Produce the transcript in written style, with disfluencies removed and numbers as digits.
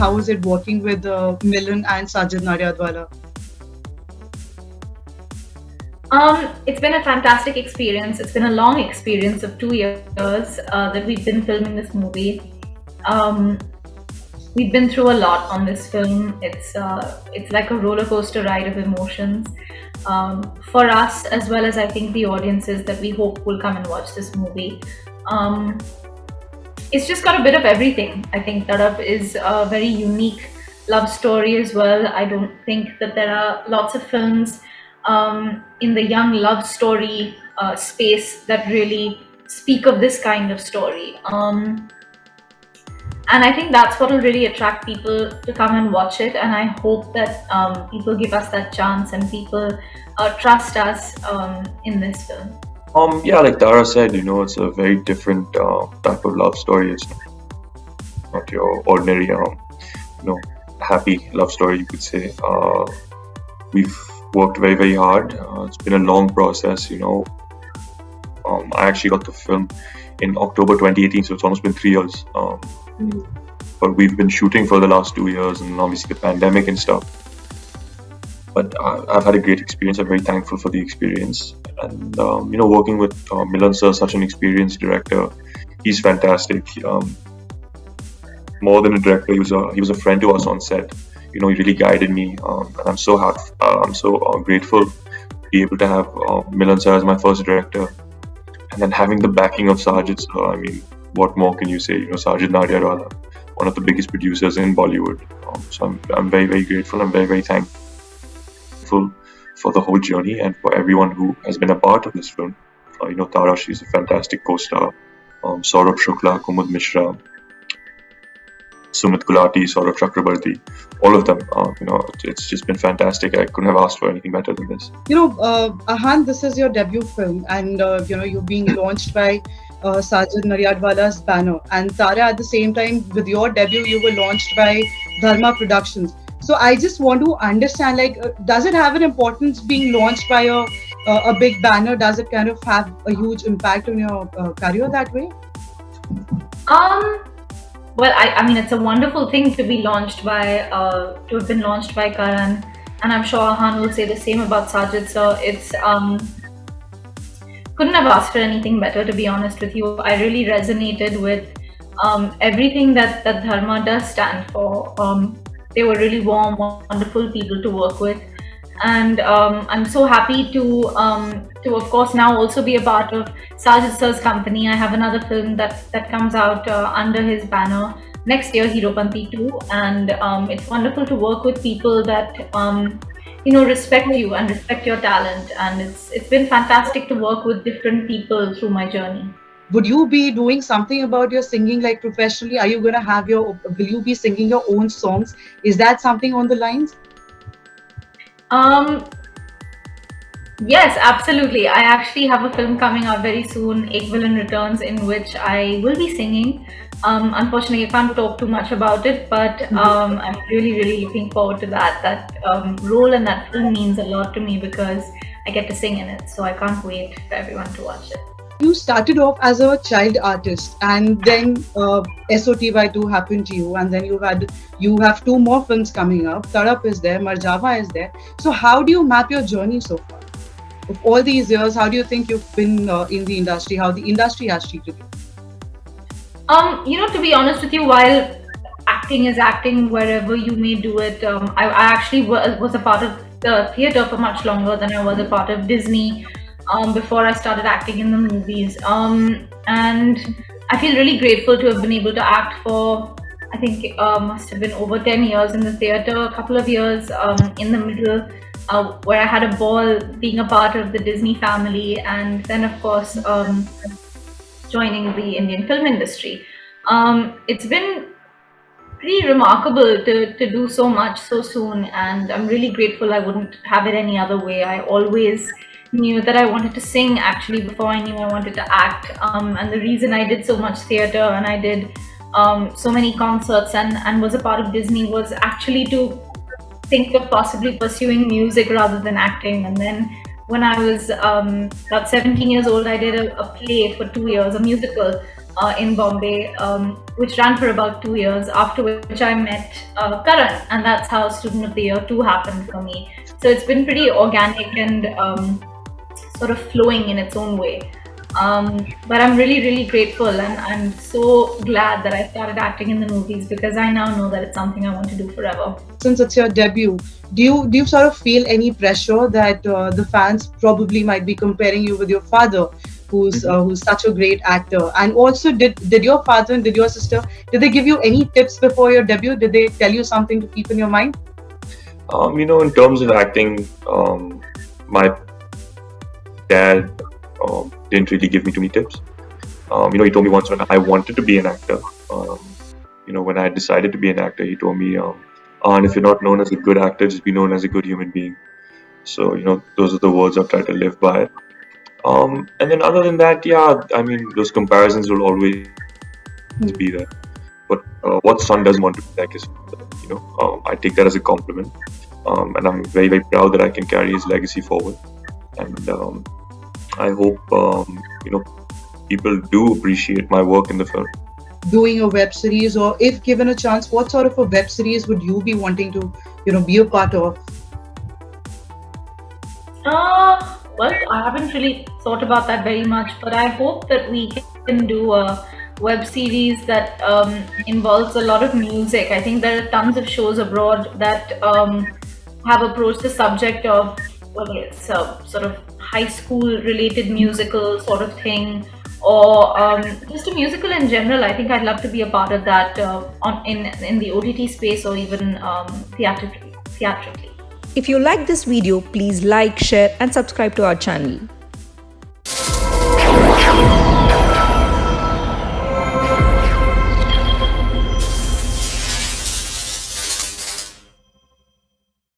how was it working with Milan and Sajid Nadiadwala? It's been a fantastic experience. It's been a long experience of 2 years that we've been filming this movie. We've been through a lot on this film. It's like a roller coaster ride of emotions for us, as well as I think the audiences that we hope will come and watch this movie. It's just got a bit of everything. I think Tadap is a very unique love story as well. I don't think that there are lots of films in the young love story space that really speak of this kind of story. And I think that's what will really attract people to come and watch it. And I hope that people give us that chance and people trust us in this film. Yeah, like Tara said, it's a very different type of love story. It's not your ordinary, happy love story, you could say. We've worked very, very hard. It's been a long process, I actually got the film in October 2018, so it's almost been 3 years. But we've been shooting for the last 2 years, and obviously the pandemic and stuff. But I've had a great experience. I'm very thankful for the experience. And, working with Milan sir, such an experienced director, he's fantastic. More than a director, he was a friend to us on set. He really guided me. And I'm so happy. I'm so grateful to be able to have Milan sir as my first director. And then having the backing of Sajid sir, I mean, what more can you say? Sajid Nadiadwala, one of the biggest producers in Bollywood. So I'm very, very grateful. I'm very, very thankful for the whole journey and for everyone who has been a part of this film. Tara, she's a fantastic co-star. Saurabh Shukla, Kumud Mishra, Sumit Gulati, Saurabh Chakrabarti, all of them. It's just been fantastic. I couldn't have asked for anything better than this. Ahan, this is your debut film, and you're being launched by Sajid Nadiadwala's banner, and Tara, at the same time, with your debut, you were launched by Dharma Productions. So I just want to understand, does it have an importance being launched by a big banner? Does it kind of have a huge impact on your career that way? Well, I mean, it's a wonderful thing to be launched by, to have been launched by Karan, and I'm sure Ahan will say the same about Sajid. So it's couldn't have asked for anything better, to be honest with you. I really resonated with everything that Dharma does stand for. They were really warm, wonderful people to work with, and I'm so happy to of course now also be a part of Sajid sir's company. I have another film that comes out under his banner next year, Heropanti 2, and it's wonderful to work with people that respect you and respect your talent, and it's been fantastic to work with different people through my journey. Would you be doing something about your singing, professionally? Are you going to will you be singing your own songs? Is that something on the lines? Yes, absolutely. I actually have a film coming out very soon, Ek Villain Returns, in which I will be singing. Unfortunately, I can't talk too much about it, but I'm really, really looking forward to that. That role in that film means a lot to me because I get to sing in it. So I can't wait for everyone to watch it. You started off as a child artist, and then SOTY2 happened to you, and then you have 2 more films coming up. Tadap is there, Marjava is there. So how do you map your journey so far? Of all these years, how do you think you've been in the industry? How the industry has treated you? To be honest with you, while acting is acting wherever you may do it, I actually was a part of the theatre for much longer than I was a part of Disney. Before I started acting in the movies. And I feel really grateful to have been able to act for, I think it must have been over 10 years in the theatre, a couple of years in the middle, where I had a ball being a part of the Disney family, and then of course joining the Indian film industry. It's been pretty remarkable to do so much so soon, and I'm really grateful. I wouldn't have it any other way. I always knew that I wanted to sing actually before I knew I wanted to act, and the reason I did so much theatre and I did so many concerts and was a part of Disney was actually to think of possibly pursuing music rather than acting. And then when I was about 17 years old, I did a play for 2 years, a musical in Bombay, which ran for about 2 years, after which I met Karan, and that's how Student of the Year 2 happened for me. So it's been pretty organic and sort of flowing in its own way. But I'm really, really grateful, and I'm so glad that I started acting in the movies, because I now know that it's something I want to do forever. Since it's your debut, do you sort of feel any pressure that the fans probably might be comparing you with your father, who's such a great actor? And also, did your father and did your sister, did they give you any tips before your debut? Did they tell you something to keep in your mind? In terms of acting, my dad didn't really give me too many tips. He told me once when I wanted to be an actor, when I decided to be an actor, he told me, and if you're not known as a good actor, just be known as a good human being. So, those are the words I've tried to live by. And then other than that, yeah, I mean, those comparisons will always be there. But what son doesn't want to be like his father? I take that as a compliment. And I'm very, very proud that I can carry his legacy forward. And I hope, people do appreciate my work in the film. Doing a web series, or if given a chance, what sort of a web series would you be wanting to, be a part of? Well, I haven't really thought about that very much, but I hope that we can do a web series that involves a lot of music. I think there are tons of shows abroad that have approached the subject of whether it's a sort of high school related musical sort of thing, or just a musical in general. I think I'd love to be a part of that in the OTT space, or even theatrically. If you like this video, please like, share and subscribe to our channel.